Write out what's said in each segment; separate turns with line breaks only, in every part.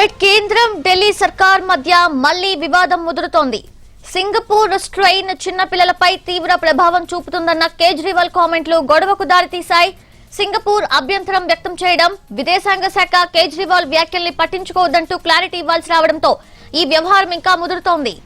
Right కేంద్రం ఢిల్లీ సర్కార్ మధ్య మళ్లీ వివాదం ముదురుతోంది. సింగపూర్ స్ట్రెయిన్ చిన్న పిల్లలపై తీవ్ర ప్రభావం చూపుతుందన్న కేజ్రీవాల్ కామెంట్లు గొడవకు దారితీశాయి. సింగపూర్ అభ్యంతరం వ్యక్తం చేయడం, విదేశాంగ శాఖ కేజ్రీవాల్ వ్యాఖ్యల్ని పట్టించుకోవద్దంటూ క్లారిటీ ఇవ్వాల్సి రావడంతో ఈ వ్యవహారం ఇంకా ముదురుతోంది.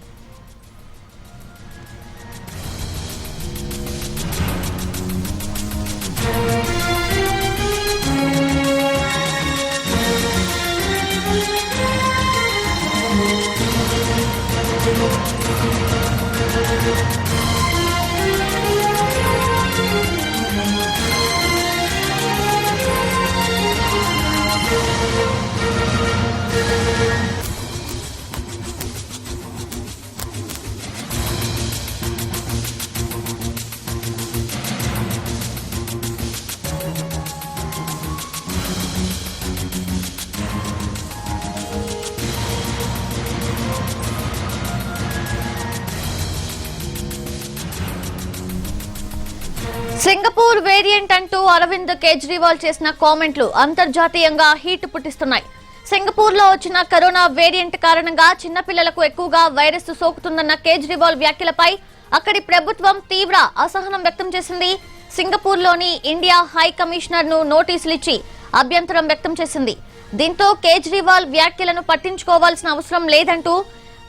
సింగపూర్ వేరియంట్ అంటూ అరవింద్ కేజ్రీవాల్ చేసిన కామెంట్లు అంతర్జాతీయంగా హీట్ పుట్టిస్తున్నాయి. సింగపూర్ లో వచ్చిన కరోనా వేరియంట్ కారణంగా చిన్నపిల్లలకు ఎక్కువగా వైరస్ సోకుతుందన్న కేజ్రీవాల్ వ్యాఖ్యలపై అక్కడి ప్రభుత్వం తీవ్ర అసహనం వ్యక్తం చేసింది. సింగపూర్ లోని ఇండియా హై కమిషనర్ ను నోటీసులు ఇచ్చి అభ్యంతరం వ్యక్తం చేసింది. దీంతో కేజ్రీవాల్ వ్యాఖ్యలను పట్టించుకోవాల్సిన అవసరం లేదంటూ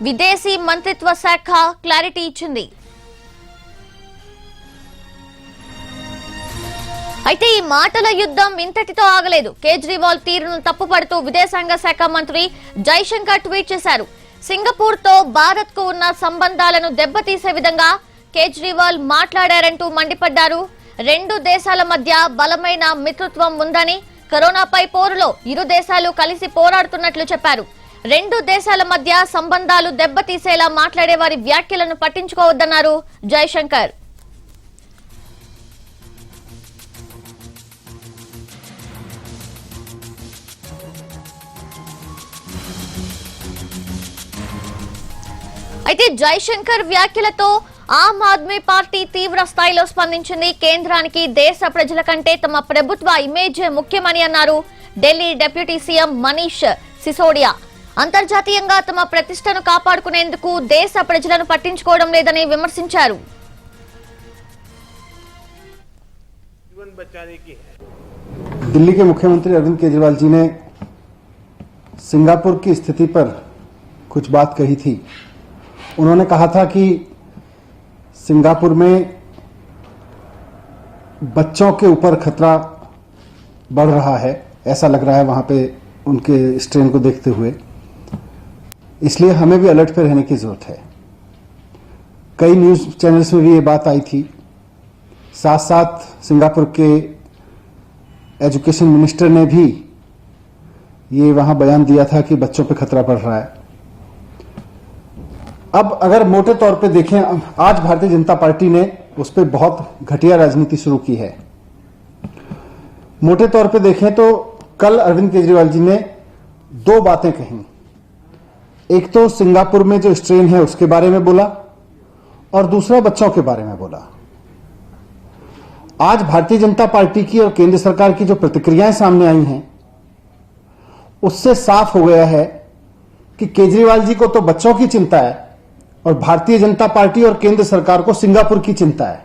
విదేశీ మంత్రిత్వ శాఖ క్లారిటీ ఇచ్చింది. అయితే ఈ మాటల యుద్ధం ఇంతటితో ఆగలేదు. కేజ్రీవాల్ తీరును తప్పుపడుతూ విదేశాంగ శాఖ మంత్రి జైశంకర్ ట్వీట్ చేశారు. సింగపూర్ తో భారత్ కు ఉన్న సంబంధాలను దెబ్బతీసే విధంగా కేజ్రీవాల్ మాట్లాడారంటూ మండిపడ్డారు. రెండు దేశాల మధ్య బలమైన మిత్రత్వం ఉందని, కరోనాపై పోరులో ఇరు దేశాలు కలిసి పోరాడుతున్నట్లు చెప్పారు. రెండు దేశాల మధ్య సంబంధాలు దెబ్బతీసేలా మాట్లాడే వారి వ్యాఖ్యలను పట్టించుకోవద్దన్నారు జైశంకర్. అయితే జైశంకర్ వ్యాఖ్యలతో ఆమ్ ఆద్మీ పార్టీ తీవ్ర స్థాయిలో స్పందించింది. కేంద్రానికి దేశ ప్రజల కంటే తమ ప్రభుత్వ ఇమేజ్ ముఖ్యమని అన్నారు ఢిల్లీ డిప్యూటీ సీఎం మనీష్ సిసోడియా. అంతర్జాతీయంగా తమ ప్రతిష్టను కాపాడుకునేందుకు దేశ ప్రజలను పట్టించుకోవడం లేదని విమర్శించారు.
दिल्ली के मुख्यमंत्री अरविंद केजरीवाल जी ने सिंगापुर की स्थिति पर कुछ बात कही थी. उन्होंने कहा था कि सिंगापुर में बच्चों के ऊपर खतरा बढ़ रहा है, ऐसा लग रहा है वहां पे उनके स्ट्रेन को देखते हुए, इसलिए हमें भी अलर्ट पे रहने की जरूरत है. कई न्यूज चैनल्स में भी ये बात आई थी. साथ साथ सिंगापुर के एजुकेशन मिनिस्टर ने भी ये वहां बयान दिया था कि बच्चों पे खतरा बढ़ रहा है. अब अगर मोटे तौर पे देखें, आज भारतीय जनता पार्टी ने उस पर बहुत घटिया राजनीति शुरू की है. मोटे तौर पे देखें तो कल अरविंद केजरीवाल जी ने दो बातें कही. एक तो सिंगापुर में जो स्ट्रेन है उसके बारे में बोला और दूसरा बच्चों के बारे में बोला. आज भारतीय जनता पार्टी की और केंद्र सरकार की जो प्रतिक्रियाएं सामने आई हैं उससे साफ हो गया है कि केजरीवाल जी को तो बच्चों की चिंता है और भारतीय जनता पार्टी और केंद्र सरकार को सिंगापुर की चिंता है.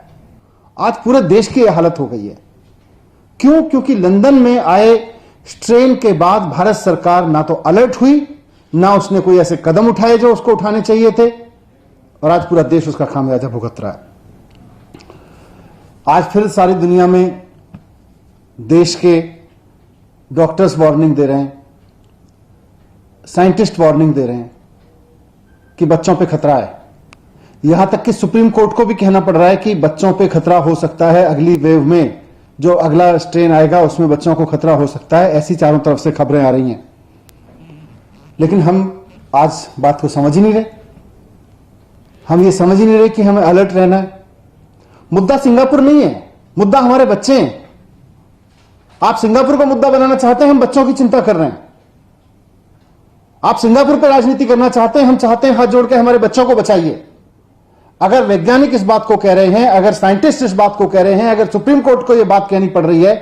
आज पूरे देश की यह हालत हो गई है. क्यों? क्योंकि लंदन में आए स्ट्रेन के बाद भारत सरकार ना तो अलर्ट हुई, ना उसने कोई ऐसे कदम उठाए जो उसको उठाने चाहिए थे, और आज पूरा देश उसका खामियाजा भुगत रहा है. आज फिर सारी दुनिया में देश के डॉक्टर्स वार्निंग दे रहे हैं, साइंटिस्ट वार्निंग दे रहे हैं कि बच्चों पे खतरा है. यहां तक कि सुप्रीम कोर्ट को भी कहना पड़ रहा है कि बच्चों पे खतरा हो सकता है, अगली वेव में जो अगला स्ट्रेन आएगा उसमें बच्चों को खतरा हो सकता है. ऐसी चारों तरफ से खबरें आ रही हैं, लेकिन हम आज बात को समझ ही नहीं रहे. हम ये समझ ही नहीं रहे कि हमें अलर्ट रहना है. मुद्दा सिंगापुर नहीं है, मुद्दा हमारे बच्चे हैं. आप सिंगापुर को मुद्दा बनाना चाहते हैं, हम बच्चों की चिंता कर रहे हैं. आप सिंगापुर पर राजनीति करना चाहते हैं, हम चाहते हैं हाथ जोड़ के हमारे बच्चों को बचाइए. अगर वैज्ञानिक इस बात को कह रहे हैं, अगर साइंटिस्ट इस बात को कह रहे हैं, अगर सुप्रीम कोर्ट को यह बात कहनी पड़ रही है,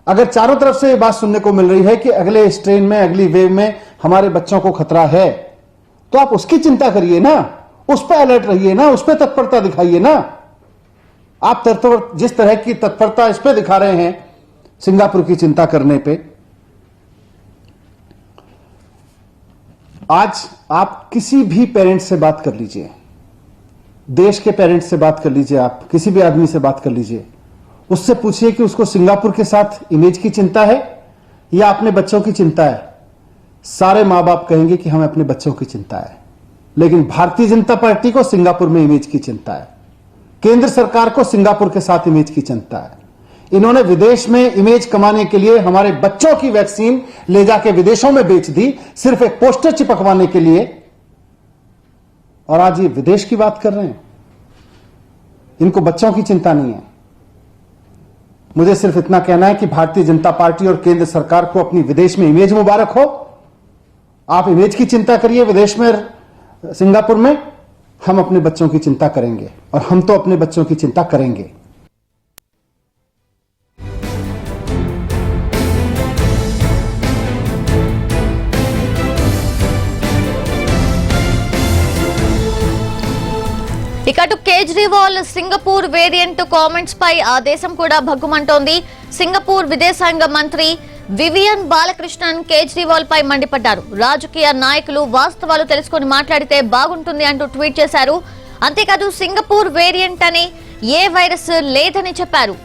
अगर चारों तरफ से ये बात सुनने को मिल रही है कि अगले स्ट्रेन में, अगली वेव में हमारे बच्चों को खतरा है, तो आप उसकी चिंता करिए ना, उस पर अलर्ट रहिए ना, उस पर तत्परता दिखाइए ना। आप जिस तरह की तत्परता इस पे दिखा रहे हैं सिंगापुर की चिंता करने पे, आज आप किसी भी पेरेंट्स से बात कर लीजिए, देश के पेरेंट्स से बात कर लीजिए, आप किसी भी आदमी से बात कर लीजिए, उससे पूछिए कि उसको सिंगापुर के साथ इमेज की चिंता है या अपने बच्चों की चिंता है। सारे मां बाप कहेंगे कि हमें अपने बच्चों की चिंता है, लेकिन भारतीय जनता पार्टी को सिंगापुर में इमेज की चिंता है, केंद्र सरकार को सिंगापुर के साथ इमेज की चिंता है। इन्होंने विदेश में इमेज कमाने के लिए हमारे बच्चों की वैक्सीन ले जाके विदेशों में बेच दी, सिर्फ एक पोस्टर चिपकवाने के लिए, और आज ये विदेश की बात कर रहे हैं। इनको बच्चों की चिंता नहीं है। मुझे सिर्फ इतना कहना है कि भारतीय जनता पार्टी और केंद्र सरकार को अपनी विदेश में इमेज मुबारक हो। आप इमेज की चिंता करिए विदेश में, सिंगापुर में, हम अपने बच्चों की चिंता करेंगे, और हम तो अपने बच्चों की चिंता करेंगे।
ఇకటు కేజ్రీవాల్ సింగపూర్ వేరియంట్ కామెంట్స్ పై ఆ దేశం కూడా భగ్గుమంటోంది. సింగపూర్ విదేశాంగ మంత్రి వివియన్ బాలకృష్ణన్ కేజ్రీవాల్ పై మండిపడ్డారు. రాజకీయ నాయకులు వాస్తవాలు తెలుసుకొని మాట్లాడితే బాగుంటుంది అంటూ ట్వీట్ చేశారు. అంతేకాదు సింగపూర్ వేరియంట్ అనే ఏ వైరస్ లేదని చెప్పారు.